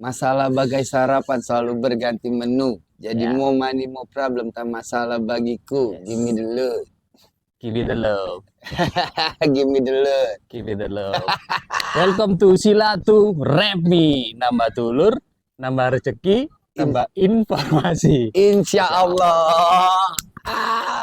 Masalah bagai sarapan selalu berganti menu. Jadi Ya. mau money mau problem tak masalah bagiku. Yes. Give me the love. Give me the love. Give me the love. Give me the love. Welcome to Silaturahmi. Nambah dulur, nambah rezeki, nambah informasi. Insya Allah. Ah.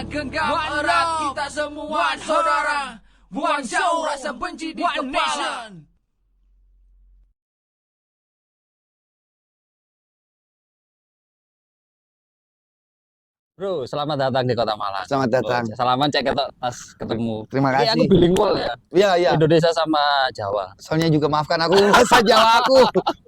Genggam erat kita semua saudara, buang jauh rasa benci di kepala. Bro, selamat datang di Kota Malang. Selamat datang. Salaman cek ketok pas ketemu. Terima Ini kasih. aku bilingual ya. Iya, iya. Indonesia sama Jawa. Soalnya juga maafkan aku bahasa Jawa aku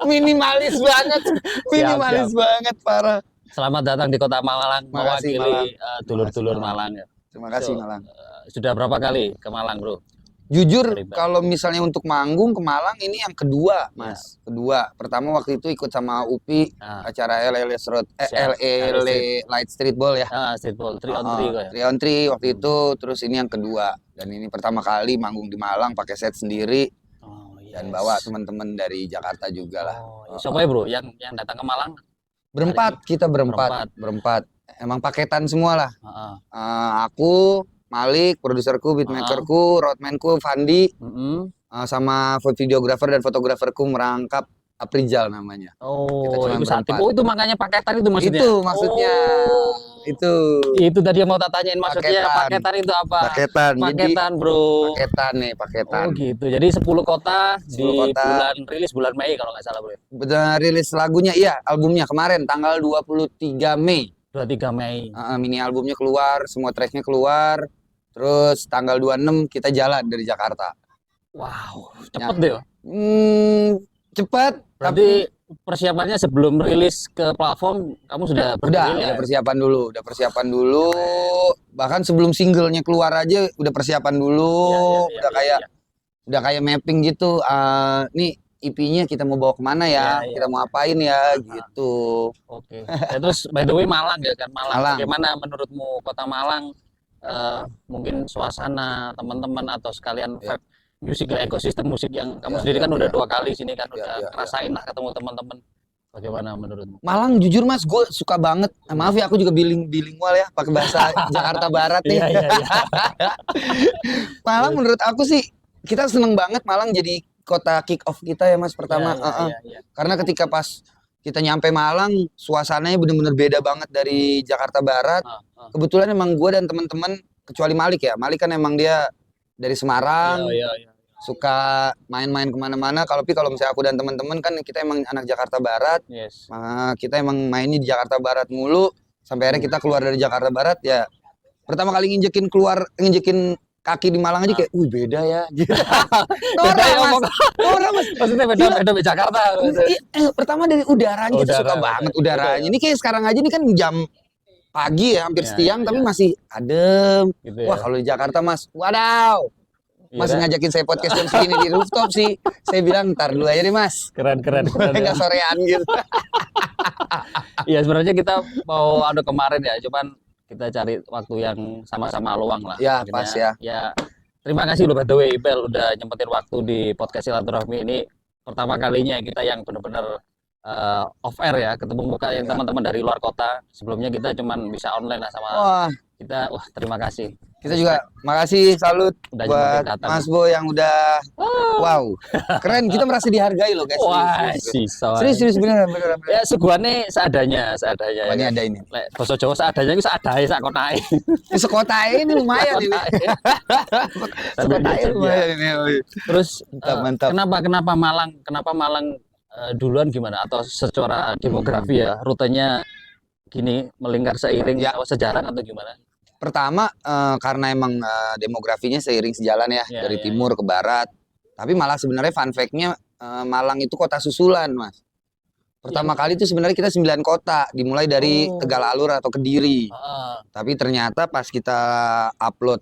minimalis banget. Minimalis banget parah. Selamat datang di Kota Malang, Makasih, mewakili Malang. dulur-dulur Makasih, Malang ya. Terima kasih, So, Malang. Sudah berapa kali ke Malang, Bro? Jujur, Terlibat. kalau misalnya untuk manggung ke Malang ini yang kedua, Mas. Kedua. Pertama waktu itu ikut sama UPI Nah, acara LLS Road, Siap. LLE Light Streetball ya. streetball 3 on 3 kok ya. 3 on 3 waktu itu, terus ini yang kedua. Dan ini pertama kali manggung di Malang pakai set sendiri Oh, dan yes. bawa teman-teman dari Jakarta juga lah. Oh, siapa ya, Bro? Yang datang ke Malang? Berempat, kita berempat. Emang paketan semua lah. Heeh. Aku, Malik, produserku, beatmakerku, roadmanku, Fandi, sama videographer dan fotograferku merangkap Aprijal namanya. Kita Oh, cuma itu satu. berempat. Oh, itu makanya paketan itu maksudnya. Itu maksudnya. Oh. Itu Itu tadi yang mau tak tanyain maksudnya Paketan. paketan itu apa? paketan. Jadi Paketan, Bro. paketan. Oh, gitu. Jadi 10 kota 10 di kota. rilis bulan Mei kalau nggak salah, Bro. Benar, rilis lagunya, iya, albumnya kemarin tanggal 23 Mei. 23 Mei. Mini albumnya keluar, semua tracknya keluar. Terus tanggal 26 kita jalan dari Jakarta. Wow, cepet deh. Cepat. Berarti persiapannya sebelum rilis ke platform kamu sudah Udah persiapan dulu. Bahkan sebelum singlenya keluar aja udah persiapan dulu. Udah kayak mapping gitu. Nih EP-nya kita mau bawa kemana ya? Iya, iya. Kita mau apain ya? Gitu. Oke. Ya, terus by the way Malang ya kan, Malang. Bagaimana menurutmu Kota Malang? Mungkin suasana teman-teman atau sekalian Ya. vibe musik ekosistem musik yang kamu Ya, sendiri ya, kan udah ya. 2 kali sini kan, Ya, udah ya, ya. ngerasain lah ketemu teman-teman. Bagaimana menurutmu? Malang jujur Mas, gue suka banget. Maaf ya, aku juga bilingual ya, pakai bahasa Jakarta Barat nih. Iya. Malang menurut aku sih kita seneng banget Malang jadi kota kick off kita ya Mas pertama. Iya. Karena ketika pas kita nyampe Malang, suasananya bener-bener beda banget dari Jakarta Barat. Kebetulan emang gue dan teman-teman, kecuali Malik ya, Malik kan emang dia dari Semarang, Iya. suka main-main kemana-mana. Kalau misalnya aku dan teman-teman kan kita emang anak Jakarta Barat, Yes. kita emang mainnya di Jakarta Barat mulu. Sampai akhirnya kita keluar dari Jakarta Barat ya. Pertama kali nginjekin kaki di Malang aja kayak, beda ya. Norak mas. Maksudnya beda Jakarta. Pertama dari udaranya kita suka banget udaranya. Ini kayak sekarang aja nih kan jam pagi ya, hampir siang, tapi masih adem. Gitu Wah, kalau di Jakarta Mas, wadaw. Mas ngajakin saya podcast jam segini di rooftop sih. Saya bilang, ntar dulu aja deh Mas. Keren. Nggak sorean gitu. Iya, sebenarnya kita mau kemarin ya, cuman kita cari waktu yang sama-sama luang lah. Ya, Akhirnya, pas ya. Ya, terima kasih loh by the way Ibel udah nyempetin waktu di podcast Silaturahmi ini. Pertama kalinya kita yang benar-benar off air ya, ketemu muka yang teman-teman dari luar kota. Sebelumnya kita cuman bisa online lah sama kita. Wah, terima kasih. Kita juga makasih, salut Udah buat nyempetin datang. Mas Bo yang udah wow, keren. Kita merasa dihargai loh guys. Wah, Serius bener. Ya suguhane seadanya ya. Ini ada ini. Lek basa Jawa seadanya iku seadae sak kotae. Di sekota ini lumayan ini. Sekota ini lumayan ini. Terus Mantap. kenapa Malang duluan gimana? Atau secara demografi ya, rutenya gini melingkar seiring Ya. sejarah atau gimana? Pertama karena emang demografinya seiring sejalan ya, Ya, dari ya, timur ke barat. Tapi malah sebenarnya fun fact-nya Malang itu kota susulan, Mas. Pertama kali itu sebenarnya kita 9 kota, dimulai dari Oh. Tegal Alur atau Kediri. Heeh. Tapi ternyata pas kita upload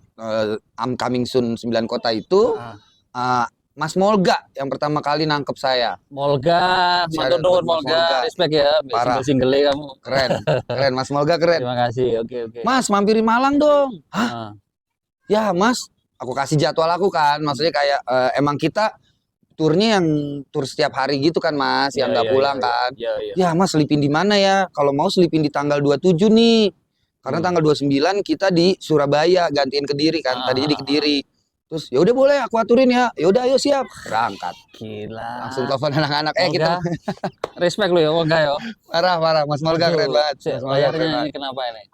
Coming Soon 9 kota itu Heeh. Mas Molga yang pertama kali nangkep saya. Molga, Shout out matur nuwun buat Mas Molga, Molga. respect ya, Parah. single kamu. Keren, keren Mas Molga keren. Terima kasih, oke. Mas mampirin Malang dong. Hah? Heeh. Ya Mas, aku kasih jadwal aku kan. Maksudnya kayak emang kita turnya yang tur setiap hari gitu kan Mas, yang nggak pulang kan. Iya, iya. Ya Mas selipin di mana ya? Kalau mau selipin di tanggal 27 nih. Karena tanggal 29 kita di Surabaya gantiin Kediri kan. Tadinya di Kediri. Terus ya udah boleh aku aturin ya. Ya udah ayo siap. Berangkat. Gila. Langsung telepon anak-anak. Kita Molga. Respect lu ya, Molga ya. parah Mas Molga keren banget. Mas Molga keren Bayarnya banget. ini kenapa ini?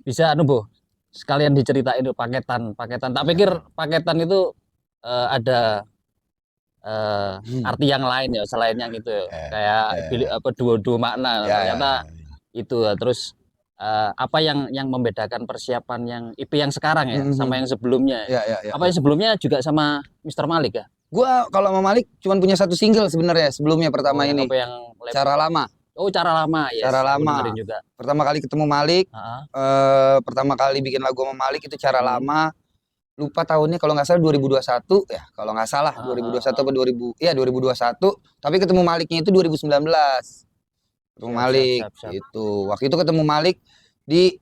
Bisa Bu, sekalian diceritain tuh paketan. Tak pikir paketan itu ada arti yang lain ya selain yang itu ya. Kayak dua makna ternyata itu ya. Terus apa yang membedakan persiapan yang IP yang sekarang ya sama yang sebelumnya ya? Ya. Apa yang sebelumnya juga sama Mr. Malik ya? Gua kalau sama Malik cuma punya satu single sebenarnya sebelumnya pertama ini. Apa yang Cara Lama. Oh, Cara Lama ya. Cara Lama. Juga. Pertama kali ketemu Malik, pertama kali bikin lagu sama Malik itu Cara Lama. Lupa tahunnya kalau nggak salah 2021 ya, kalau nggak salah 2021 atau 2021. Tapi ketemu Maliknya itu 2019. Ketemu Malik siap. itu. Waktu itu ketemu Malik di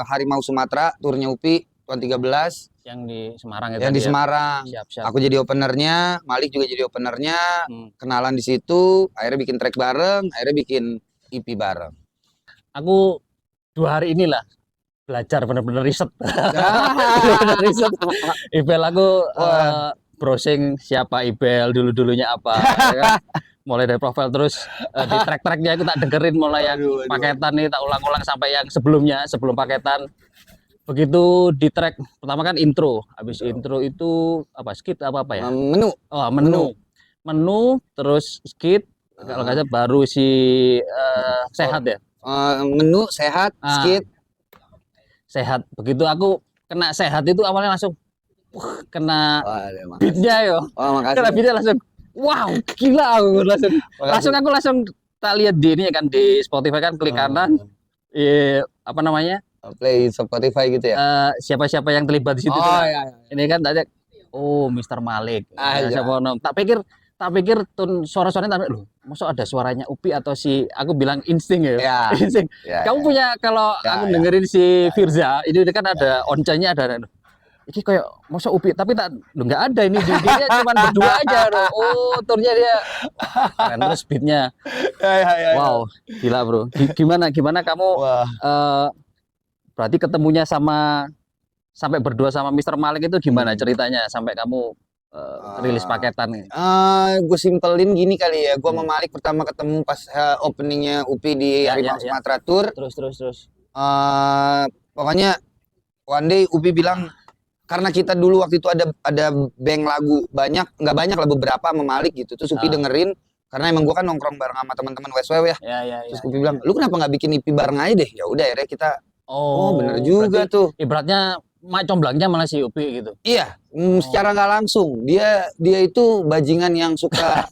Harimau Sumatera, turnya UPI tahun 13 yang di Semarang ya. yang di Semarang. Siap. Aku jadi openernya, Malik juga jadi openernya. Kenalan di situ, akhirnya bikin track bareng, akhirnya bikin EP bareng. Aku 2 hari inilah belajar bener-bener riset. Bener-bener riset. Ibel aku browsing siapa Ibel, dulunya apa. Ya kan? Mulai dari profil terus di track-tracknya aku tak dengerin mulai yang paketan nih tak ulang-ulang sampai yang sebelumnya, sebelum paketan. Begitu di track pertama kan intro, habis intro itu apa skit apa ya? Menu. Oh, menu terus skit kalau nggak salah baru si sehat ya. Menu sehat, skit. Sehat. Begitu aku kena sehat itu awalnya langsung kena beatnya yo. Makasih. Kena beatnya langsung wow, gila aku langsung tak lihat di ini kan di Spotify kan klik kanan apa namanya? Play Spotify gitu ya. Siapa-siapa yang terlibat di situ Iya. Ini kan tadi Mr. Malik. Tak pikir suara-suaranya tadi loh, maksud ada suaranya Upi atau si aku bilang insting ya. Insting. Kamu punya kalau aku dengerin si Firza, ini kan ada oncanya ada. Ini kayak masa Upi tapi tak nggak ada ini dia cuma berdua aja loh. Oh, turnya dia. Keren terus beatnya. Wow, gila bro. Gimana kamu berarti ketemunya sampai berdua sama Mr. Malik itu gimana ceritanya sampai kamu rilis paketan nih? Gue simpelin gini kali ya. Gue sama Malik pertama ketemu pas openingnya UPI di Harimau Sumatera Tour. Terus. Pokoknya one day UPI bilang karena kita dulu waktu itu ada bank lagu nggak banyak lah beberapa sama Malik gitu. Terus UPI dengerin karena emang gue kan nongkrong bareng sama teman-teman WSW ya. Terus UPI bilang, lu kenapa nggak bikin EP bareng aja deh? Ya udah akhirnya kita. Oh bener juga tuh. Ibaratnya comblangnya malah si Upi gitu. Iya, secara nggak langsung dia itu bajingan yang suka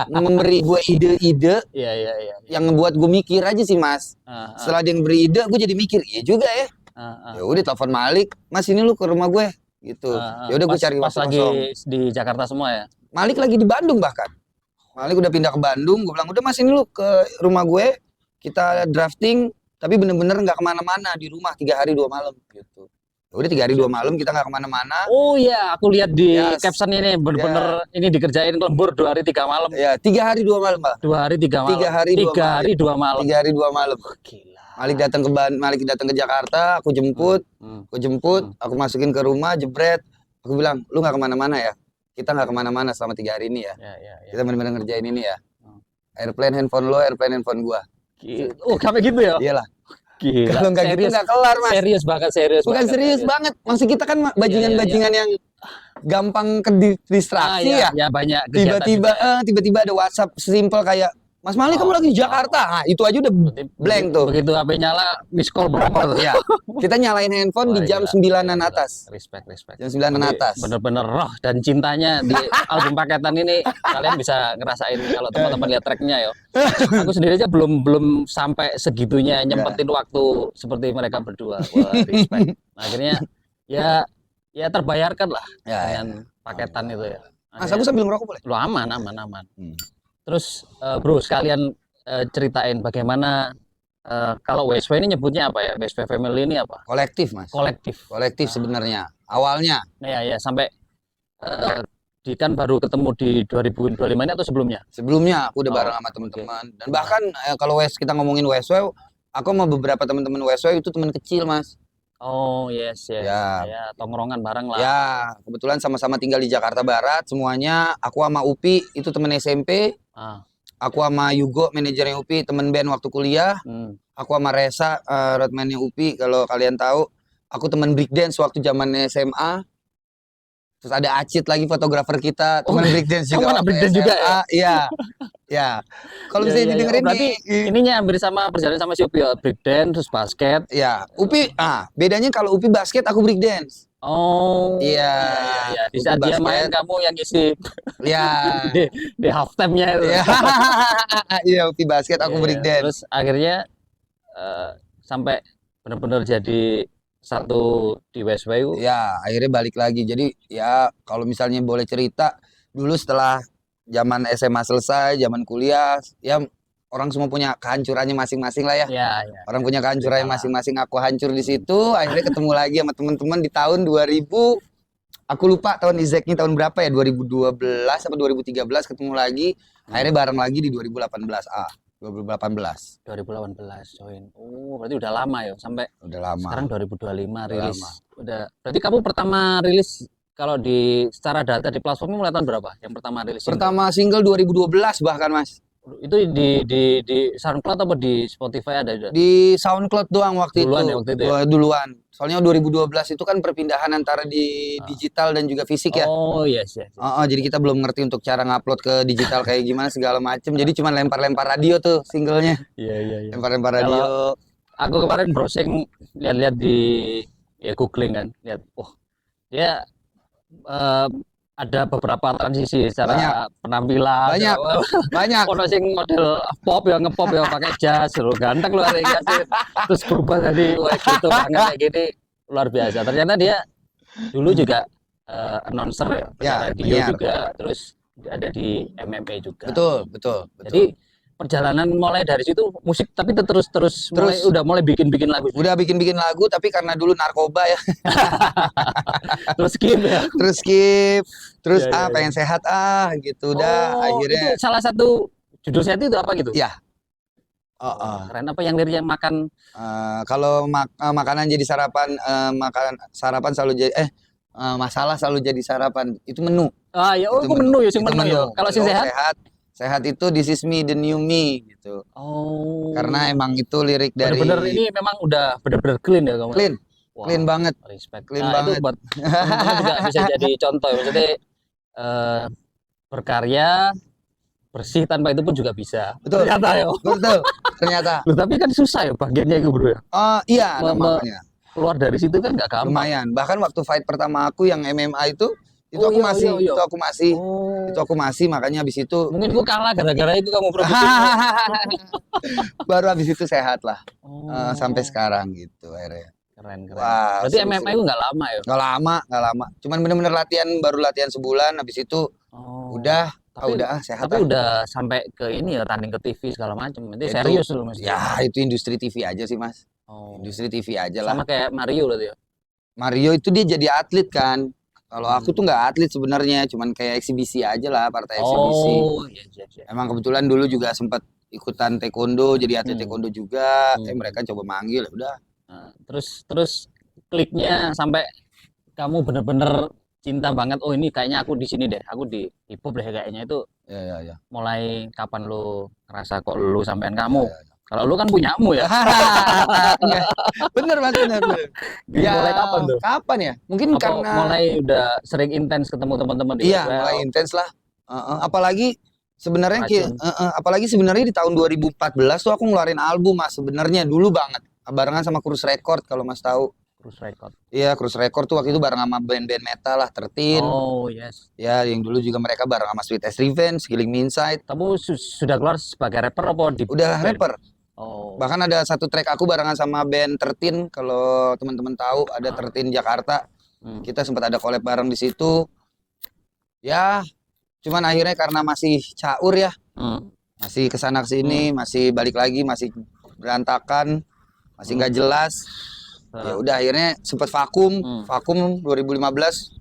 memberi gue ide-ide. Iya. Yang ngebuat gue mikir aja sih Mas. Setelah dia ngeberi ide, gue jadi mikir, iya juga ya. Ya udah telepon Malik, Mas ini lu ke rumah gue gitu. Ya udah gue cari pas waktu lagi kosong. di Jakarta semua ya. Malik lagi di Bandung bahkan. Malik udah pindah ke Bandung. Gue bilang udah Mas ini lu ke rumah gue, kita drafting. Tapi bener-bener nggak kemana-mana di rumah 3 hari 2 malam gitu. Udah 3 hari 2 malam kita nggak kemana-mana. Oh iya, aku lihat di caption ini bener-bener ini dikerjain lembur 2 hari 3 malam. Ya 3 hari 2 malam Pak. 2 hari 3 malam. 3 hari 2 malam. 3 hari 2 malam. Gila. Malik datang ke Jakarta, aku jemput, aku masukin ke rumah, jebret. Aku bilang, lu nggak kemana-mana ya? Kita nggak kemana-mana selama 3 hari ini ya. Kita bener-bener ngerjain ini ya. Airplane handphone lo, airplane handphone gua. Oh, sampai gitu ya? Iyalah. Gila. Kalau nggak gitu nggak kelar Mas. Serius banget. Bukan serius banget. Maksud kita kan bajingan-bajingan yang gampang ke distraksi ya. Ya banyak kegiatan Tiba-tiba juga ya. tiba-tiba ada WhatsApp simpel kayak Mas Mali kamu lagi di Jakarta. Nah, itu aja udah blank tuh. Begitu HP nyala, miss call berapa tuh? Ya, kita nyalain handphone di Wah, jam gila, 9-an gila. atas. Respect. Jam 9-an Berarti atas. Bener-bener roh dan cintanya di album paketan ini kalian bisa ngerasain kalau teman-teman lihat tracknya ya. Aku sendiri aja belum sampai segitunya nyempetin waktu seperti mereka berdua. Wah, respect. Nah, akhirnya ya terbayarkan lah Ya, dengan paketan itu ya. Mas, aku sambil ngerokok boleh? Lo aman. Terus bro sekalian ceritain bagaimana kalau WSW ini nyebutnya apa ya? WSW Family ini apa? Kolektif, Mas. Kolektif. Kolektif sebenarnya. Awalnya. Ya sampai kan baru ketemu di 2025 ini atau sebelumnya? Sebelumnya aku udah Oh, bareng sama teman-teman. Dan bahkan kalau kita ngomongin WSW, aku sama beberapa teman-teman WSW itu teman kecil, Mas. Oh yes. Ya. Ya tongkrongan bareng lah. Ya, kebetulan sama-sama tinggal di Jakarta Barat semuanya. Aku sama Upi itu temen SMP. Ah, Aku sama Yugo manajernya Upi, temen band waktu kuliah. Aku sama Resa roadman-nya Upi kalau kalian tahu. Aku temen breakdance waktu zaman SMA. Terus ada Acit lagi fotografer kita, teman breakdance juga. Kamu anak waktu breakdance juga ya? Iya. Ya. Kalau Iya, bisa iya. didengerin Berarti nih. ininya hampir sama perjalanan sama si Upi ya, breakdance terus basket. Ya, Upi, bedanya kalau Upi basket, aku breakdance. Oh. Iya. Di Upi saat dia basket. main kamu yang isi Ya. di halftime-nya itu. Iya. Iya, Upi basket, aku Iya, breakdance. terus akhirnya sampai benar-benar jadi satu di WSW. Ya, akhirnya balik lagi. Jadi ya kalau misalnya boleh cerita, dulu setelah zaman SMA selesai, zaman kuliah, ya orang semua punya kehancurannya masing-masing lah ya. Ya. Orang punya kehancurannya masing-masing. Aku hancur di situ. Akhirnya ketemu lagi sama teman-teman di tahun 2000. Aku lupa tahun exactnya tahun berapa ya? 2012 atau 2013 ketemu lagi. Akhirnya bareng lagi di 2018. 2018. 2018 join. Oh, berarti udah lama ya sampai Udah lama. sekarang 2025 rilis. lama. Udah. Berarti kamu pertama rilis kalau di secara data di platformnya mulai tahun berapa? Yang pertama rilis single? Pertama single 2012 bahkan, Mas. Itu di SoundCloud apa di Spotify ada juga? Di SoundCloud doang waktu Duluan itu. ya, waktu itu ya? Duluan. Soalnya 2012 itu kan perpindahan antara di digital dan juga fisik ya. Oh yes. Jadi kita belum ngerti untuk cara ngupload ke digital kayak gimana segala macem. Jadi cuma lempar-lempar radio tuh singlenya. Iya. Lempar-lempar radio. Aku kemarin browsing lihat-lihat di googling kan, lihat, dia ada beberapa transisi secara penampilan. Banyak. Ono sing model pop ya, ngepop ya pakai jas, lo ganteng luar biasa. Terus berubah jadi gitu banget kayak gini, luar biasa. Ternyata dia dulu juga announcer ya, radio penyiar. juga, terus ada di MMA juga. Betul. Jadi perjalanan mulai dari situ musik tapi terus udah mulai bikin lagu. Udah bikin lagu tapi karena dulu narkoba ya. Terus skip ya. Terus Ya. pengen sehat gitu udah akhirnya. Itu salah satu judul saya itu apa gitu? Ya. Keren apa yang liriknya makan? Kalau makanan jadi sarapan, sarapan selalu jadi masalah selalu jadi sarapan. Itu menu. Itu menu ya sing menu ya. Kalau sing sehat itu This Is Me The New Me gitu. Karena emang itu lirik dari bener-bener ini memang udah bener-bener clean ya kamu. Clean. Wow, Clean banget. Respect. Clean Itu banget. buat teman-teman juga bisa jadi contoh ya. Maksudnya berkarya bersih tanpa itu pun juga bisa. Betul. Ternyata. Loh, tapi kan susah ya bagiannya itu bro ya. Iya, makanya. Keluar dari situ kan nggak gampang. Lumayan. Bahkan waktu fight pertama aku yang MMA itu aku masih makanya habis itu mungkin gua kalah gara-gara itu kamu produksi. Baru habis itu sehat lah. Sampai sekarang gitu akhirnya. Keren. Wah, berarti MMA itu nggak lama ya? Nggak lama. Cuman bener-bener baru latihan sebulan, habis itu udah sehat. Tapi udah sampai ke ini ya, tanding ke TV segala macam. Nanti serius loh Mas. Ya, itu industri TV aja sih, Mas. Industri TV aja lah. Sama kayak Mario berarti ya? Mario itu dia jadi atlet kan. Kalau aku tuh nggak atlet sebenarnya, cuman kayak eksibisi aja lah, partai eksibisi. Iya. Emang kebetulan dulu juga sempat ikutan taekwondo, jadi atlet taekwondo juga. Mereka coba manggil, udah. Terus kliknya sampai kamu bener-bener cinta banget. Oh ini kayaknya aku di sini deh, aku di hip hop deh kayaknya itu. Ya. Mulai kapan lu ngerasa kok lu sampean kamu Kalau lu kan punyamu ya. Enggak. Bener Mas, bener. Mulai kapan tuh? Kapan ya? Mungkin Apa karena mulai udah sering intens ketemu teman-teman di iya, Westwell? mulai intens lah. Apalagi sebenarnya Racun. apalagi sebenarnya di tahun 2014 tuh aku ngeluarin album Mas sebenarnya dulu banget. Barengan sama Cruise Record kalau Mas tahu. Cruise Record. Iya, Cruise Record tuh waktu itu bareng sama band-band metal lah, 13. Oh yes. Ya, yang dulu juga mereka bareng sama Sweet As Revenge, Killing Me Inside. Kamu sudah keluar sebagai rapper apa di Udah band? rapper. Oh. Bahkan ada satu track aku barengan sama band 13, kalau teman-teman tahu ada 13 Jakarta. Hmm. Kita sempat ada collab bareng di situ. Ya, cuman akhirnya karena masih caur ya, Hmm. masih kesana kesini, masih balik lagi, masih berantakan, masih nggak jelas. Ya udah akhirnya sempat vakum 2015.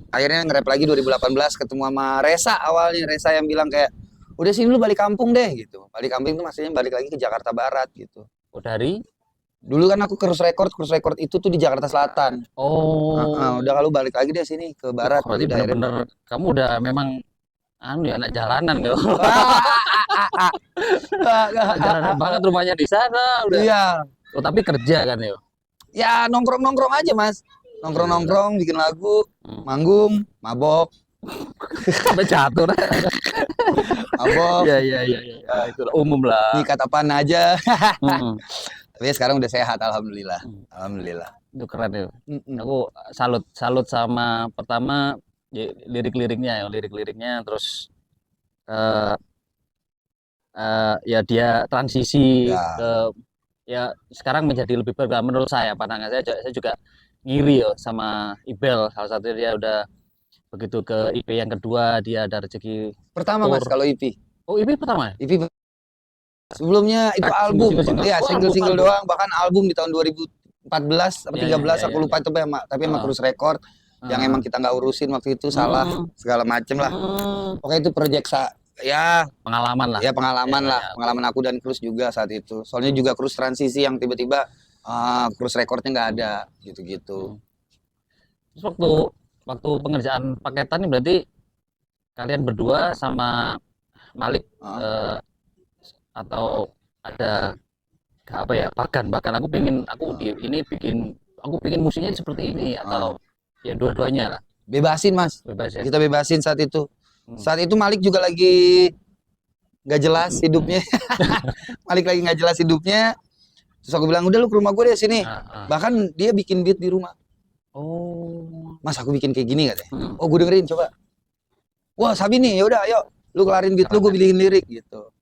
Akhirnya nge-rap lagi 2018 ketemu sama Resa awalnya. Resa yang bilang kayak udah sini lu balik kampung deh gitu. Balik kampung itu maksudnya balik lagi ke Jakarta Barat gitu. Oh, dari? Dulu kan aku Cruise Record itu tuh di Jakarta Selatan. Oh. Udah kalau balik lagi deh sini ke Barat. Berarti Udah akhirnya- bener-bener kamu udah memang anu ya anak jalanan ya. Jalanan banget rumahnya di sana udah. Iya. Oh, tapi kerja kan ya. Ya nongkrong-nongkrong aja mas. Nongkrong-nongkrong, bikin lagu, manggung, mabok, Sampai jatuh. mabok, Iya iya iya iya. Itu umum lah. nyikat apaan aja. Mm-mm. Tapi sekarang udah sehat, alhamdulillah. Alhamdulillah. Itu keren ya. Mm-mm. Aku salut sama pertama ya, lirik-liriknya terus ya dia transisi Ya. ke ya sekarang menjadi lebih berguna menurut saya pandangan saya juga ngiri ya sama Ibel, salah satunya dia udah begitu ke IP yang kedua dia ada rezeki. Pertama mas Tour. kalau EP. Oh IP pertama ya? EP sebelumnya itu album. Single-single. Iya, Oh, single-single album. doang, bahkan album di tahun 2014 atau Iya, 13 iya, aku iya, lupa itu tapi sama Cruise Record yang emang kita nggak urusin waktu itu salah segala macem lah. Pokoknya itu project ya Pengalaman lah. ya pengalaman Iya, lah, iya. pengalaman aku dan Cruise juga saat itu. Soalnya juga Cruise transisi yang tiba-tiba Cruise Recordnya nggak ada gitu-gitu. Terus waktu pengerjaan paketan ini berarti kalian berdua sama Malik atau ada apa ya bahkan aku bikin musiknya seperti ini atau ya dua-duanya lah Bebasin mas, bebas ya. kita bebasin saat itu. Saat itu Malik juga lagi nggak jelas hidupnya. Malik lagi nggak jelas hidupnya. Terus aku bilang udah lu ke rumah gue deh sini. Bahkan dia bikin beat di rumah. Oh. Mas aku bikin kayak gini katanya. Oh gue dengerin coba. Wah Sabi nih, ya udah ayo lu kelarin beat lu, gue bikin lirik gitu.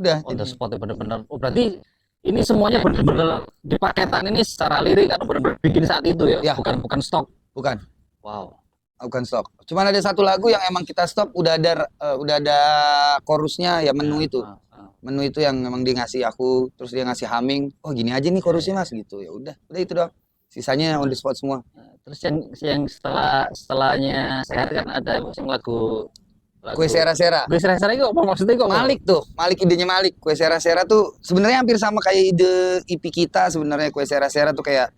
Udah. On the jadi- spot ya bener-bener. Oh berarti ini semuanya bener-bener di paketan ini secara lirik atau bener-bener bikin saat itu ya? Ya. Bukan stok. Bukan. Wow. Bukan stok. Cuman ada satu lagu yang emang kita stop udah ada chorusnya ya menu itu. Menu itu yang memang dia ngasih aku, terus dia ngasih humming. Oh gini aja nih chorusnya mas gitu. Ya udah itu doang. Sisanya on the spot semua. Terus yang setelahnya sehat kan ada yang lagu Kue Sera-Sera. Gue sera-sera itu apa maksudnya kok? Malik tuh, Malik idenya Malik. Kue Sera-Sera tuh sebenarnya hampir sama kayak ide EP kita sebenarnya. Kue Sera-Sera tuh kayak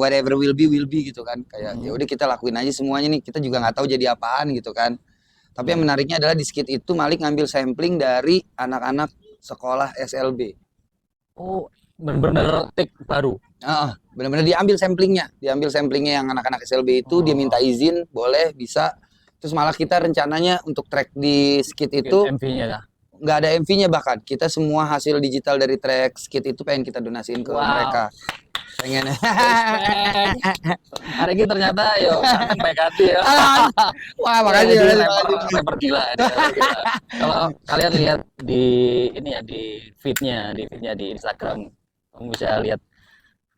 whatever will be gitu kan. Kayak ya udah kita lakuin aja semuanya nih. Kita juga nggak tahu jadi apaan gitu kan. Tapi yang menariknya adalah di skit itu Malik ngambil sampling dari anak-anak sekolah SLB. Oh, bener-bener take baru. Benar-benar diambil samplingnya yang anak-anak SLB itu dia minta izin, boleh, bisa. Terus malah kita rencananya untuk track di skit itu MV-nya lah. nggak ada MV-nya, bahkan kita semua hasil digital dari track skit itu pengen kita donasiin ke mereka. Pengen. Hari ini ternyata yo sangat baik hati ya. Wah, makasih. Rapper gila. Kalau kalian lihat di ini ya di feednya di Instagram, kamu bisa lihat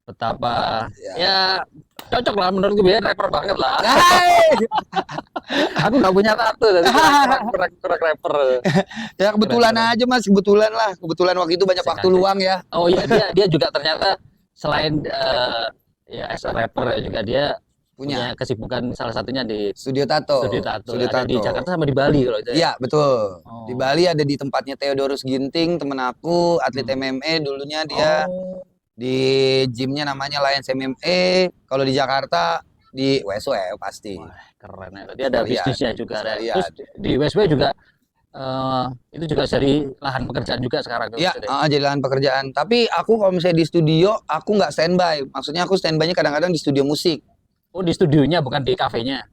betapa ya cocok lah menurut gue ya rapper banget lah. Aku nggak punya tato, jadi kurang rapper. Ya kebetulan aja mas, kebetulan waktu itu banyak waktu luang ya. Oh iya dia juga ternyata selain ya as a rapper juga dia punya kesibukan salah satunya di Studio Tato. Ada di Jakarta sama di Bali kalau itu. Iya betul. Di Bali ada di tempatnya Theodorus Ginting, temen aku atlet MMA dulunya dia. Di gymnya namanya Lions MMA. Kalau di Jakarta di WSW pasti. Wah, keren ya. Dia ada Sekalian, bisnisnya juga. sekalian. Terus di WSW juga itu juga dari lahan pekerjaan juga sekarang tuh, Ya, maksudnya. jadi lahan pekerjaan. Tapi aku kalau misalnya di studio, aku nggak standby. Maksudnya aku standby-nya kadang-kadang di studio musik. Oh, di studionya bukan di kafenya.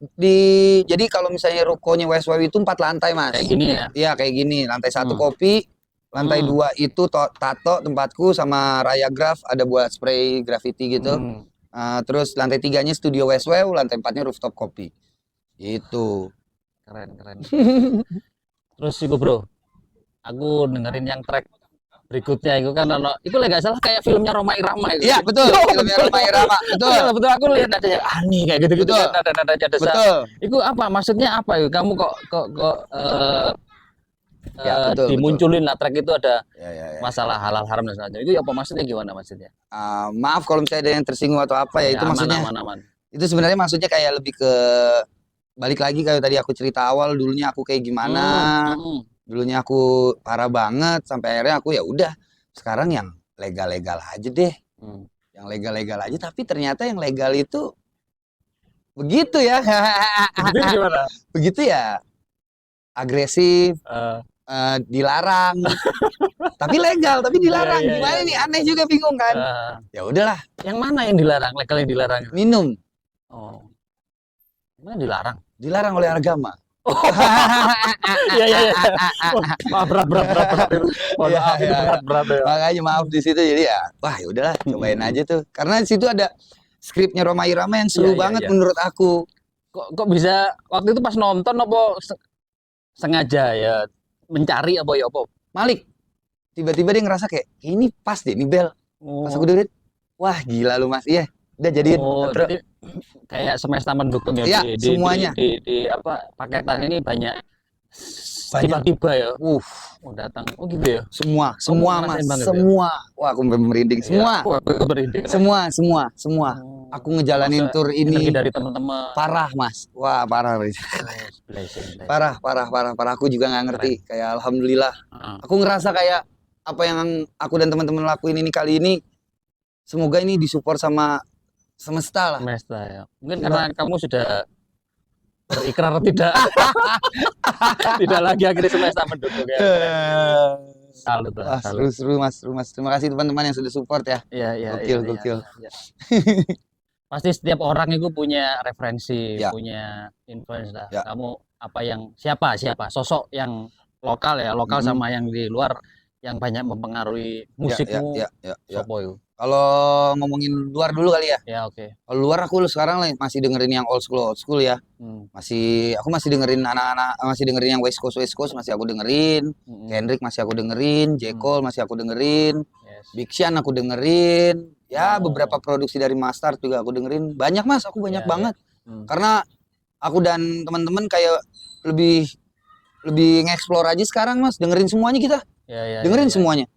Jadi kalau misalnya rukonya Westwave itu 4 lantai, Mas. Kayak gini ya. Iya, kayak gini. Lantai 1 Hmm. kopi, lantai Hmm. 2 itu tato tempatku sama Raya Graph, ada buat spray graffiti gitu. Hmm. Terus lantai 3-nya studio Westwave, lantai 4-nya rooftop kopi. Itu. Keren. Terus itu bro, aku dengerin yang track berikutnya itu kan itu nggak salah kayak filmnya Rhoma Irama itu. Iya, betul. Filmnya Rhoma Irama. Betul. Iya, betul, aku lihat ada yang aneh kayak gitu-gitu Betul. kan, nada-nadanya desa. Betul. Itu apa? Maksudnya apa itu? Kamu kok Ya, betul, dimunculin lah track itu ada Ya. masalah halal haram dan sebagainya. Itu apa maksudnya, gimana maksudnya? Maaf kalau misalnya ada yang tersinggung atau apa ya, itu aman, maksudnya. aman. Itu sebenarnya maksudnya kayak lebih ke balik lagi kayak tadi aku cerita awal, dulunya aku kayak gimana. Dulunya aku parah banget sampai akhirnya aku ya udah sekarang yang legal-legal aja deh. Yang legal-legal aja, tapi ternyata yang legal itu begitu ya. Itu gimana? Begitu ya. Agresif, dilarang. Tapi legal, tapi dilarang. Iya, Gimana iya. nih? Aneh juga, bingung kan? Ya udahlah, Yang mana yang dilarang? Legal yang dilarang? minum. Oh. Mana dilarang? Dilarang oleh agama. Iya. Wah, berat. Mohon Iya, maaf, itu iya. berat ya. Makanya maaf di situ, jadi ya wah ya udahlah, cobain aja tuh. Karena di situ ada skripnya Rhoma Irama yang seru Iya, banget iya. menurut aku. Kok bisa waktu itu pas nonton apa sengaja ya mencari apa ya apa? Malik, tiba-tiba dia ngerasa kayak ini pas deh nih Bel. Pas aku dengerin, wah gila lu Mas. Iya, udah jadiin. Oh, Terus, jadi kayak semesta mendukung ya, Iya, semuanya. di apa paketan ini banyak Banyak. tiba-tiba ya. uh, Datang. Oh gitu ya. semua Mas, ngerasain banget ya? semua. Wah, aku merinding. Semua, Iya, aku merinding. semua. Aku ngejalanin Masa tur energi ini dari teman-teman. parah Mas. Wah, parah. Blessing. Parah. Aku juga nggak ngerti. Kayak alhamdulillah. Aku ngerasa kayak apa yang aku dan teman-teman lakuin ini kali ini, semoga ini disupport sama semesta lah. Semesta ya. Mungkin Iya. karena kamu sudah berikrar tidak lagi akhirnya semesta mendukung ya. Salut lah. Wah, seru Mas. Terima kasih teman-teman yang sudah support ya. Iya. Gokil. Pasti setiap orang itu punya referensi, Ya. punya influence lah. Ya. Kamu siapa sosok yang lokal sama yang di luar yang banyak mempengaruhi musikmu. Ya. Sopo itu? Kalau ngomongin luar dulu kali ya. Ya, oke. Kalau luar aku sekarang masih dengerin yang old school ya. Aku masih dengerin anak-anak, masih dengerin yang West Coast masih aku dengerin. Kendrick masih aku dengerin, J. Cole masih aku dengerin, Yes. Big Sean aku dengerin. Ya, Oh. beberapa produksi dari Mustard juga aku dengerin. Banyak Mas, aku banyak Ya, banget. Hmm. Karena aku dan teman-teman kayak lebih nge-explore aja sekarang Mas, dengerin semuanya kita. Ya, Dengerin semuanya.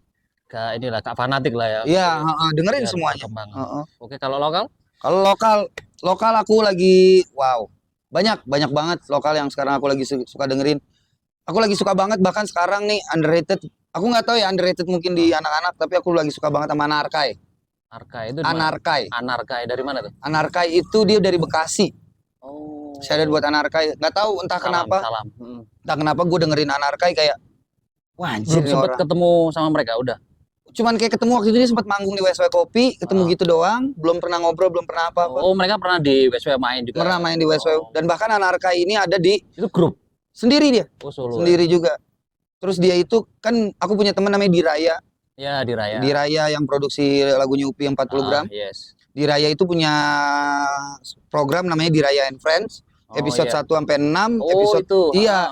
Kak fanatik lah ya. Iya, dengerin Biar semuanya. berkembang. Heeh. Oke, kalau lokal? Kalau lokal aku lagi banyak banget lokal yang sekarang aku lagi suka dengerin. Aku lagi suka banget, bahkan sekarang nih underrated. Aku nggak tahu ya underrated mungkin di anak-anak, tapi aku lagi suka banget sama Anarkai. Arkai itu di mana? Anarkai dari mana tuh? Anarkai itu dia dari Bekasi. Oh. Saya ada buat Anarkai. Nggak tahu entah kenapa. Salam. Entah kenapa gue dengerin Anarkai kayak wah anjir Belum nih sempat orang. ketemu sama mereka, udah. Cuman kayak ketemu waktu itu dia sempat manggung di WSW Kopi, ketemu gitu doang, belum pernah ngobrol, belum pernah apa-apa. Oh, mereka pernah di WSW main juga. Pernah main di WSW dan bahkan Anarkai ini ada di Itu grup. sendiri dia. Oh, solo. Sendiri juga. Terus dia itu kan aku punya teman namanya Diraya. Ya, di Raya. Diraya yang produksi lagunya Upi yang 40 gram. Yes. Diraya itu punya program namanya Diraya and Friends. Episode 1 sampai 6, episode itu.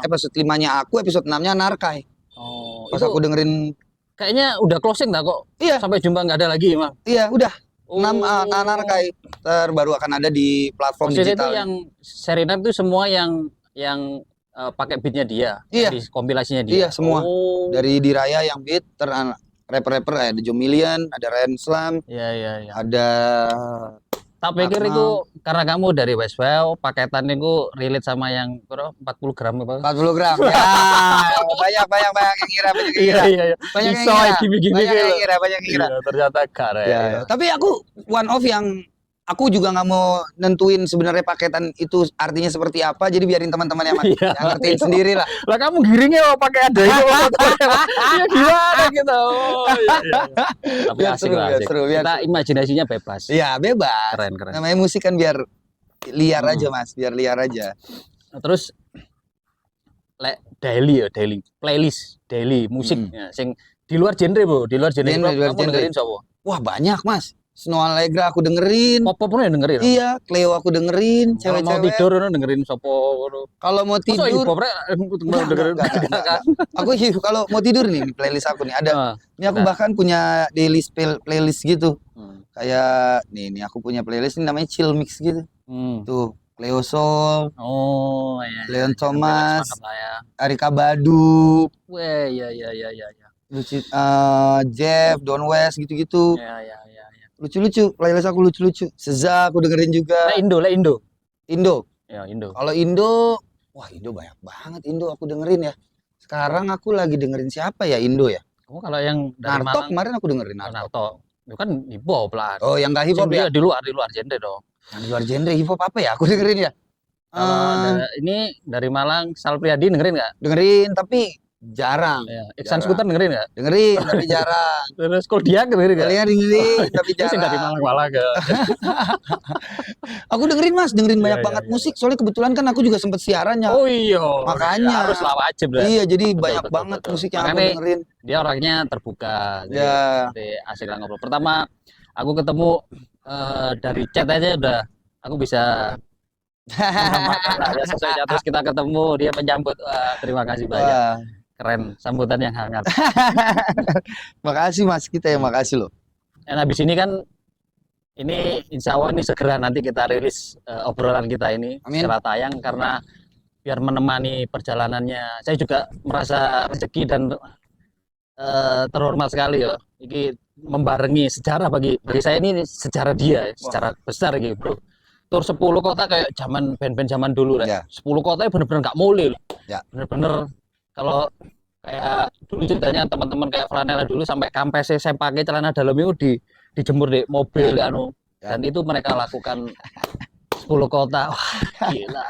episode 5-nya aku, episode 6-nya Anarkai. Oh, Pas itu aku dengerin kayaknya udah closing dah kok. Iya. Sampai jumpa nggak ada lagi, Emang. iya udah 6 Oh. Anarkai baru akan ada di platform Maksudnya itu digital. yang Serenam itu semua yang pakai beatnya dia. Iya. Di kompilasinya dia. Iya, semua. Oh. Dari Diraya yang beat, rapper-rapper ada Jomilian, ada Ren Slam, Iya. ada Tak pikir Akmal. itu karena kamu dari Westwell, paketan itu relate sama yang 40 gram apa? 40 gram. Ya, banyak yang ngira, Iya. Banyak yang Iso, ngira. gimmick-gimmick Banyak yang itu. ngira. Iya, ternyata enggak Ya. Tapi aku one of yang aku juga nggak mau nentuin sebenarnya paketan itu artinya seperti apa, jadi biarin teman-teman yang Iya. yang ngertiin sendiri lah. Lah kamu giringnya pakai ada itu ya gimana gitu. Oh, iya, iya. Tapi Biar asik seru, lah, biar asik. seru, biar Kita imajinasinya bebas. Iya, bebas. Keren, keren. Namanya musik kan biar liar Hmm. aja, Mas, biar liar aja. Terus daily playlist daily musik ya, sing di luar genre, Bu. Di luar genre, Genre, di luar kamu genre. dengerin siapa? Wah, banyak, Mas. Snow Allegra aku dengerin. Pop pun yang dengerin. Iya, Cleo aku dengerin, Kalau mau cewek-cewek. tidur dengerin siapa ngono. Kalau mau Masa hip tidur, hop rek dengerin enggak. Aku kalau mau tidur nih, playlist aku nih ada. Ah, Ini aku ada. bahkan punya daily playlist gitu. Hmm. Kayak nih aku punya playlist ini namanya Chill Mix gitu. Hmm. Tuh, Cleo Soul, Oh, iya. Leon Thomas, Mantap lah ya. Arika Badu, Weh, iya. lucu, Jeff, Don West gitu-gitu. Iya. Lucu-lucu, playlist aku lucu-lucu. Seza aku dengerin juga. Lah Indo. Indo. Ya, Indo. Kalau Indo, wah Indo banyak banget Indo aku dengerin ya. Sekarang aku lagi dengerin siapa ya Indo ya? Kamu kalau yang dari Narto Malang, kemarin aku dengerin Narto. Narto. Itu kan hip hop lah. Oh, yang gak hip hop ya? Di luar genre dong. Yang di luar genre hip hop apa ya? Aku dengerin ya. Kalau ini dari Malang, Sal Priadi dengerin nggak? Dengerin tapi jarang. Ya. Iksan Jarang. Skuter dengerin nggak? Dengerin tapi jarang. Terus Koldiak dengerin nggak? Kalian dengerin tapi Itu sih dari jarang. Malang ke. Aku dengerin Mas, dengerin banyak Iya, banget iya. musik. Soalnya kebetulan kan aku juga sempet siaran ya. Oh iya. Makanya. Harus lah wajib lah. Iya, jadi Betul, banyak betul, banget betul. musik yang aku Makanya dengerin. Dia orangnya terbuka. Jadi Ya. nanti asik lah ngobrol. Pertama aku ketemu dari chat aja udah aku bisa menambahkan lah ya sesuai terus kita ketemu dia menyambut. Wah, terima kasih banyak. Wah, Keren sambutan yang hangat. makasih Mas, kita yang makasih loh. Dan habis ini kan ini insya Allah ini segera nanti kita rilis obrolan kita ini Amin. secara tayang karena biar menemani perjalanannya. Saya juga merasa rezeki dan terhormat sekali ya. Ini membarengi sejarah bagi saya ini sejarah dia, secara besar gitu, Bro. Tur 10 kota kayak zaman band-band zaman dulu lah. Ya. 10 kota bener-bener nggak mulai loh. Ya. Bener-bener kalau kayak dulu ceritanya teman-teman kayak Flanela dulu sampai kampesnya saya pakai celana dalam itu dijemur di mobil anu. Ya. Dan itu mereka lakukan 10 kota. Wah, gila.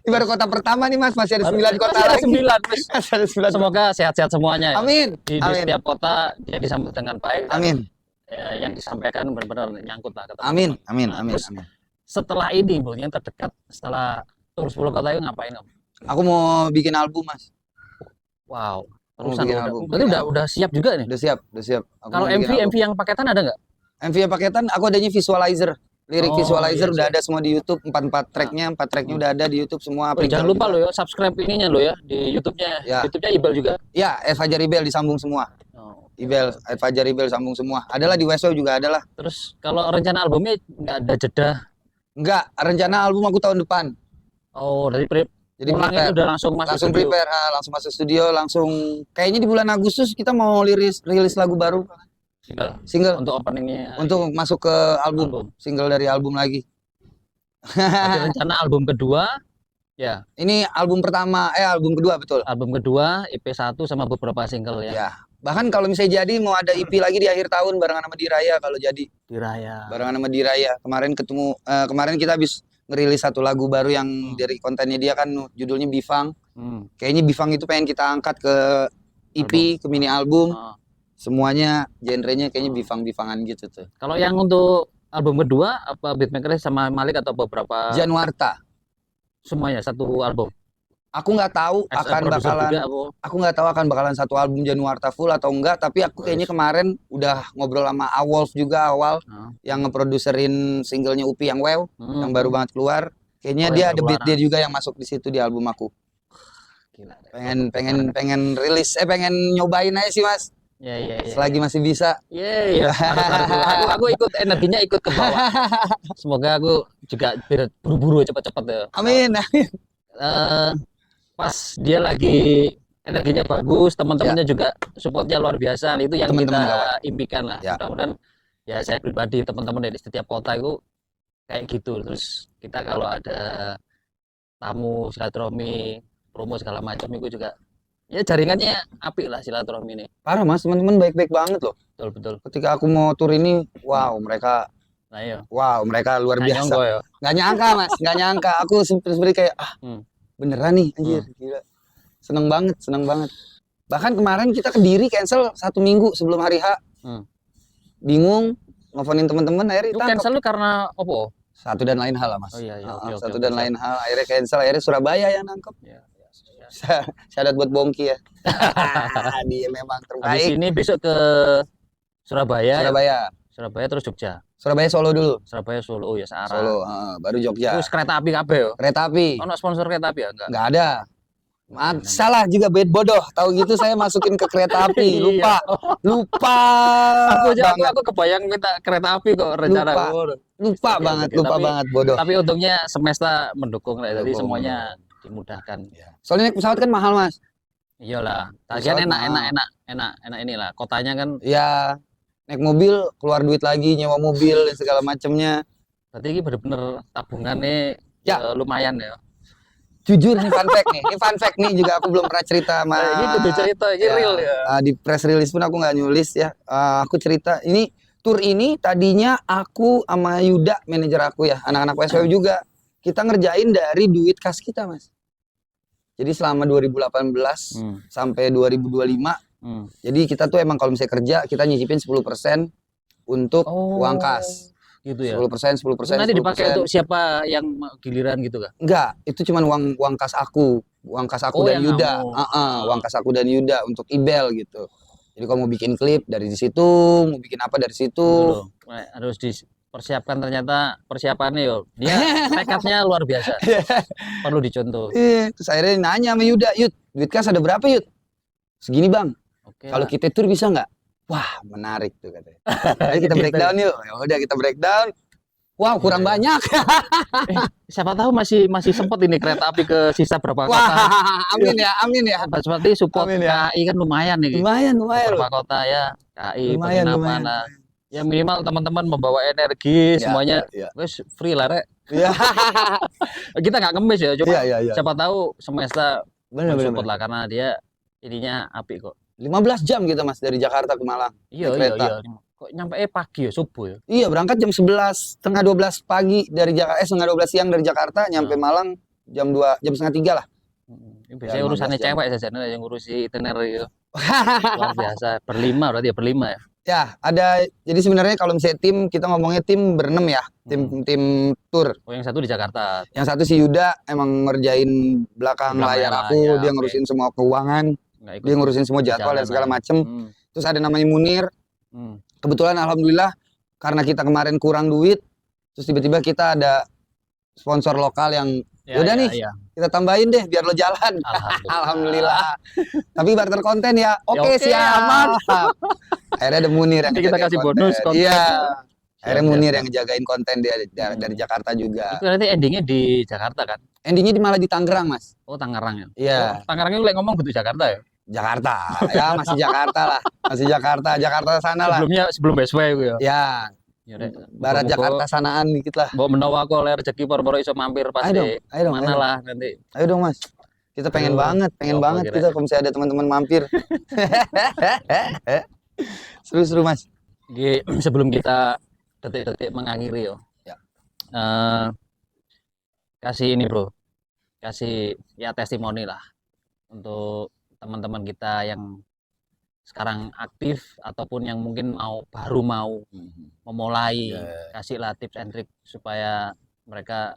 Ini baru kota pertama nih Mas, masih ada 9 kota Masih ada lagi. 9, Mas. Masih ada 9 kota. Semoga sehat-sehat semuanya ya. Amin. Di Amin. setiap kota dia disambut dengan baik. Dan, Amin. yang disampaikan benar-benar nyangkut lah ke teman-teman. Amin. Amin. Nah, Amin. terus Amin. setelah ini, Bu, yang terdekat setelah tur 10 kota itu ngapain kamu? Aku mau bikin album Mas. Wow. Mau Terusan bikin udah, album. berarti udah siap juga nih. Udah siap, udah siap. Aku Kalau mau bikin MV yang paketan ada nggak? album. MV yang paketan aku adanya visualizer. Lirik Oh, visualizer iya, udah iya. ada semua di YouTube, 4 tracknya udah ada di YouTube semua. Oh, jangan lupa lo ya subscribe ininya lo ya di YouTube-nya. Ya. YouTube-nya Ibal juga. Ya, Fajar Ibel disambung semua. Oh. Ibel, Fajar Ibel sambung semua. Adalah di Weso juga adalah. Terus kalau rencana albumnya nggak ada jeda. Enggak, rencana album aku tahun depan. Oh, dari Jadi pulangnya prepare. udah langsung masuk Langsung studio. prepare, langsung masuk studio, langsung kayaknya di bulan Agustus kita mau rilis lagu baru, single Untuk openingnya. untuk masuk ke album, Album. single dari album lagi. Berarti rencana album kedua, ya Ini album pertama, album kedua betul. album kedua EP 1 sama beberapa single ya. Ya. Bahkan kalau misalnya jadi mau ada EP lagi di akhir tahun barengan sama Diraya kalau jadi. Diraya. Barengan sama Diraya. Kemarin kita habis ngerilis satu lagu baru yang dari kontennya dia kan judulnya Bifang. Hmm. Kayaknya Bifang itu pengen kita angkat ke EP, ke mini album. Oh. Semuanya genrenya kayaknya Bifang-Bifangan gitu tuh. Kalau yang untuk album kedua apa beatmaker sama Malik atau beberapa Januarta. semuanya satu album? Aku nggak tahu Produser juga aku. aku nggak tahu akan bakalan satu album Januarta full atau enggak, tapi aku kayaknya kemarin udah ngobrol sama Awolf juga awal Oh. yang ngeproduserin singlenya Upi yang Wow yang baru banget keluar. Kayaknya Oh, dia yang ada baru beat keluar. dia juga yang masuk di situ di album aku. Gila. Pengen rilis pengen nyobain aja sih Mas. Ya. Selagi masih bisa. Iya. Aku ikut energinya ikut ke bawah. Semoga aku juga biar buru-buru cepet-cepet ya. Amin. Eh, pas dia lagi energinya bagus, teman-temannya juga supportnya luar biasa. Itu yang Teman-teman kita kawan. impikan lah. Ya. Mudah-mudahan ya saya pribadi teman-teman dari setiap kota itu kayak gitu. Terus kita kalau ada tamu silaturahmi, promo segala macam itu juga ya jaringannya apik lah silaturahmi ini. Parah Mas, teman-teman baik-baik banget loh. Betul. Ketika aku mau tur ini, wow, mereka Nah, iya. Wow, mereka luar Nggak biasa. nyongko ya. Nggak nyangka mas, nggak nyangka. Aku seperti kayak beneran nih, anjir, gila. Seneng banget. Bahkan kemarin kita ke Diri cancel 1 minggu sebelum hari H. Bingung, nelfonin teman-teman, akhirnya Itu ditangkap. cancel lu karena apa? Satu dan lain hal lah mas. Oh iya, oke, Satu oke, dan siap. lain hal, akhirnya cancel, akhirnya Surabaya yang nangkep. Iya. Syahadat buat Bongki ya. Dia memang Habis terbaik. ini besok ke Surabaya. Surabaya Terus Jogja. Surabaya Solo dulu. Surabaya Solo, oh ya searah. Solo, baru Jogja. Terus kereta api kabeh yo. Kereta api. Ono sponsor kereta api ya enggak? Nggak ada. Salah juga bed bodoh. Tahu gitu saya masukin ke kereta api. Lupa. Aku kebayang minta kereta api kok rencana. Lupa banget bodoh. Tapi untungnya Semesta mendukung lah, jadi Mendukung. semuanya dimudahkan. Soalnya naik pesawat kan mahal mas. Iyalah, Pesawat tagihan mahal. enak inilah. Kotanya kan Ya naik mobil keluar duit lagi, nyewa mobil dan segala macamnya. berarti ini bener-bener tabungannya Ya. lumayan ya. Jujur nih fun fact nih. Ini fun fact nih juga aku belum pernah cerita sama. Ini kudu cerita, ini real ya. Di press release pun aku nggak nulis ya. Aku cerita ini tour ini tadinya aku sama Yuda manajer aku ya, anak-anak WSW juga kita ngerjain dari duit kas kita mas. Jadi selama 2018 sampai 2025, jadi kita tuh emang kalau misalnya kerja kita nyicipin 10% untuk uang kas. Gitu ya. 10%. Nanti dipakai untuk siapa yang giliran gitu kah? Enggak, itu cuma uang kas aku, dan Yuda. Uang kas aku dan Yuda untuk Ibel gitu. Jadi kalau mau bikin klip dari situ, mau bikin apa dari situ. Harus dipersiapkan, ternyata persiapannya yo. Dia tekadnya luar biasa. Perlu dicontoh. Terus akhirnya nanya sama Yuda, Yud, duit kas ada berapa Yud? Segini bang. Kalau kita tur bisa nggak? Wah menarik tuh katanya. Ayo kita breakdown yuk. Ya udah kita breakdown. Wow kurang banyak. Siapa tahu masih sempat ini kereta api ke sisa berapa kota. Wah amin ya. Seperti support Amin ya. KAI kan lumayan nih. Lumayan. Beberapa kota ya KAI penginapan. Nah, ya minimal teman-teman membawa energi semuanya. Wes free lah rek. Kita nggak ngemis ya, cuma siapa tahu Semesta support lah karena dia ininya api kok. 15 jam gitu mas dari Jakarta ke Malang. Iya. Kok nyampe pagi ya, subuh ya? Iya berangkat jam 11, setengah 12 pagi dari Jakarta, setengah 12 siang dari Jakarta, nyampe Malang jam 2, jam setengah 3 lah. Biasanya urusannya cewek saja yang ngurusi itinerary itu. Luar biasa, berlima berarti ya, berlima ya? Ya ada, jadi sebenarnya kalau misalnya tim, kita ngomongnya tim berenam ya, tim tour. Oh yang satu di Jakarta. Yang satu si Yuda emang ngerjain belakang layar aku, dia ngurusin semua keuangan. Dia ngurusin semua jadwal dan segala macem. Terus ada namanya Munir. Kebetulan alhamdulillah karena kita kemarin kurang duit, terus tiba-tiba kita ada sponsor lokal yang yaudah nih kita tambahin deh biar lo jalan. Alhamdulillah. Tapi barter konten ya. Oke, siap. Akhirnya ada Munir yang kita kasih konten. bonus konten. Iya. Akhirnya Munir yang ngejagain konten dia dari Jakarta juga. Itu nanti endingnya di Jakarta kan? Endingnya malah di Tangerang mas. Oh Tangerang ya? Iya. Tangerangnya mulai ngomong gitu Jakarta ya? Jakarta, ya masih Jakarta lah, Jakarta sana lah. Sebelum BSW itu ya? Ya, barat Jakarta sanaan dikit lah. Bawa menawa aku oleh rezeki poro-poro iso mampir pas ayo dong, mana lah nanti. Ayo dong mas, kita pengen banget kita kalau misalnya ada teman-teman mampir. Seru mas. Sebelum kita detik-detik mengakhiri yo. Kasih ini bro, kasih ya testimoni lah untuk teman-teman kita yang sekarang aktif ataupun yang mungkin baru mau memulai, kasihlah tips and trick supaya mereka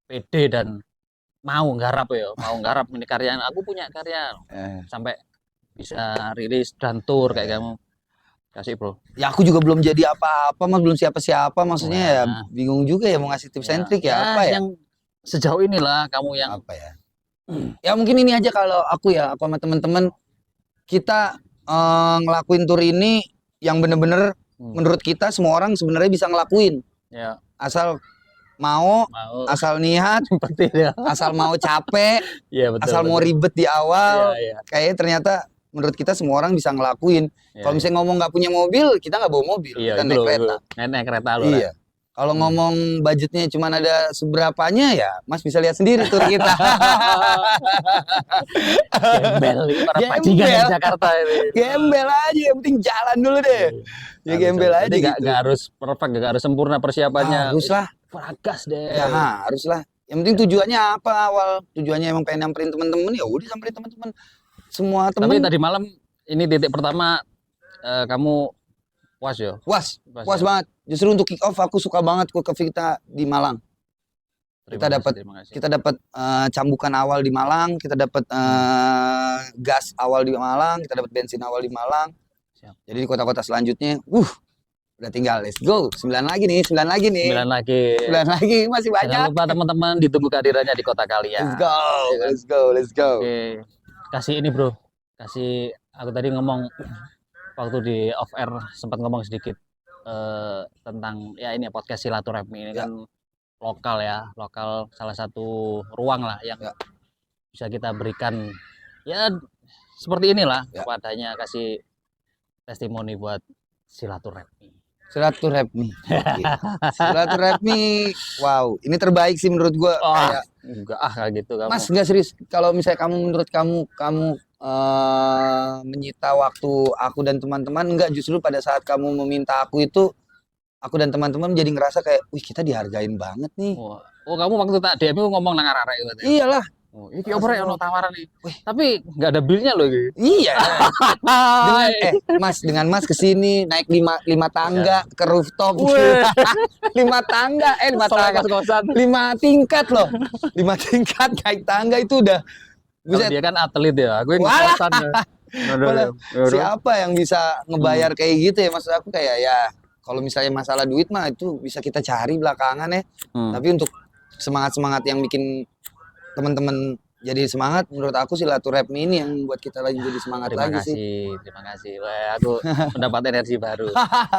pede dan mau nggarap ini karya, aku punya karya sampai bisa rilis dan tour kayak kamu. Kasih bro. Ya aku juga belum jadi apa-apa mas, belum siapa-siapa, maksudnya ya bingung juga ya mau ngasih tips and trick apa ya. Yang sejauh inilah kamu yang apa ya. Ya mungkin ini aja kalau aku sama teman-teman kita ngelakuin tour ini yang bener-bener menurut kita semua orang sebenarnya bisa ngelakuin. Ya. Asal mau, asal niat, asal mau capek, asal mau ribet di awal. Kayaknya ternyata menurut kita semua orang bisa ngelakuin. Kalau misalnya ngomong nggak punya mobil, kita nggak bawa mobil, kita naik kereta. Naik kereta lu. Iya. Kalau ngomong budgetnya cuma ada seberapanya ya, Mas bisa lihat sendiri tur kita. Gembel ini para Gembel. bajingan di Jakarta ini. Gembel aja, yang penting jalan dulu deh. Ya gembel aja Jadi gitu. nggak harus perfect, nggak harus sempurna persiapannya. Harus lah. Peragas deh. Ya harus lah. Yang penting tujuannya apa awal? Tujuannya emang pengen nyamperin teman-teman, ya udah samperin teman-teman. Semua Tapi teman tadi malam ini titik pertama kamu puas ya? puas ya? banget. Justru untuk kick off aku suka banget ke Vita di Malang. Terima kasih. Kita dapat cambukan awal di Malang, kita dapat gas awal di Malang, kita dapat bensin awal di Malang. Siap. Jadi di kota-kota selanjutnya, udah tinggal let's go. 9 lagi nih. 9 lagi. 9 lagi masih Jangan banyak. lupa teman-teman ditunggu kehadirannya di kota kalian. Let's go. Oke. Kasih ini bro. Kasih aku tadi ngomong waktu di off air sempat ngomong sedikit tentang ya ini podcast silaturahmi ini kan lokal salah satu ruang lah yang bisa kita berikan ya seperti inilah kepadanya, kasih testimoni buat silaturahmi. Silaturahmi. Silaturahmi. Wow, ini terbaik sih menurut gua. Kayak Enggak kayak gitu kamu. Mas enggak serius. Kalau misalnya menurut kamu menyita waktu aku dan teman-teman, enggak, justru pada saat kamu meminta aku itu aku dan teman-teman jadi ngerasa kayak, wih kita dihargain banget nih. Oh kamu waktu tak DM aku ngomong nang arek itu. Iyalah. Oh, iki opo rek ono tawaran nih. Tapi enggak ada bilnya loh iki. Iya. Dengan Mas kesini naik 5 tangga ke rooftop. 5 tangga, 5 tangga. Kos-kosan. 5 tingkat loh. 5 tingkat naik tangga itu udah. Dia kan atlet ya, aku yang Walah. kosan ya. Siapa yang bisa ngebayar kayak gitu ya? Maksud aku kayak ya kalau misalnya masalah duit mah itu bisa kita cari belakangan ya. Tapi untuk semangat-semangat yang bikin teman-teman jadi semangat, menurut aku silaturahmi ini yang buat kita lagi jadi semangat sih. Terima kasih. Wah, aku mendapat energi baru.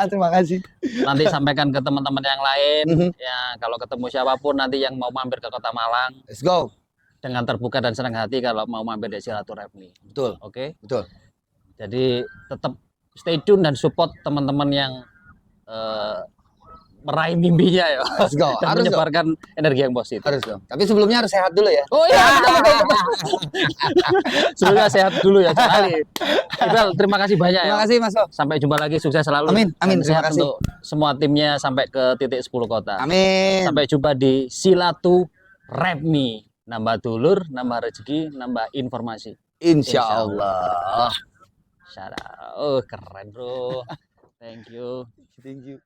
Terima kasih. Nanti sampaikan ke teman-teman yang lain ya, kalau ketemu siapapun nanti yang mau mampir ke Kota Malang. Let's go. Dengan terbuka dan senang hati kalau mau mampir di silaturahmi. Betul. Oke? Betul. Jadi tetap stay tune dan support teman-teman yang meraih mimpinya ya. Let's go. Dan Harus menyebarkan energi yang positif. Harus dong. Tapi sebelumnya harus sehat dulu ya. Oh iya, betul. Sebelumnya sehat dulu ya, Cali. Iqbal, terima kasih banyak ya. Terima kasih Mas. Sampai jumpa lagi, sukses selalu. Amin. Dan Terima sehat kasih. untuk semua timnya sampai ke titik 10 kota. Amin. Sampai jumpa di Silaturahmi. Nambah dulur, nambah rezeki, nambah informasi. Insya Allah. Oh, keren bro. Thank you. Thank you.